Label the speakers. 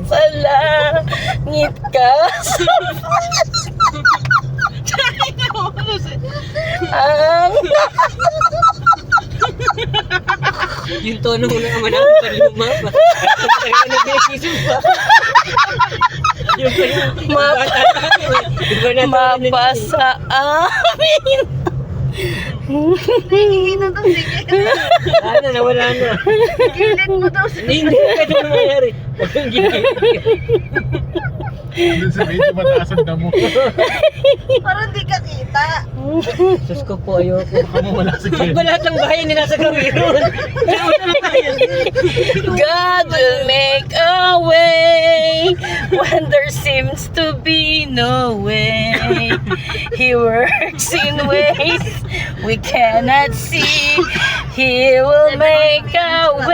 Speaker 1: Sumasalangit ka ang
Speaker 2: Yung tono mo na naman ang paluma pa. Kaya nag-iisip pa. Yung
Speaker 1: mapasa amin.
Speaker 3: Hihina daw, sige.
Speaker 2: Ano, nawala na.
Speaker 3: Gilid mo daw.
Speaker 2: Hindi ka ito nangyayari. Ang gigil.
Speaker 4: Andun sa medyo mataas ang damo.
Speaker 3: Parang di ka kita.
Speaker 2: Sus ko po, ayoko.
Speaker 4: Baka mawala sa
Speaker 2: Ba't
Speaker 4: kid.
Speaker 2: ba lahat ng bahay nila sa gawin?
Speaker 1: God will make a way when there seems to be no way. He works in ways we cannot see. He will make a way.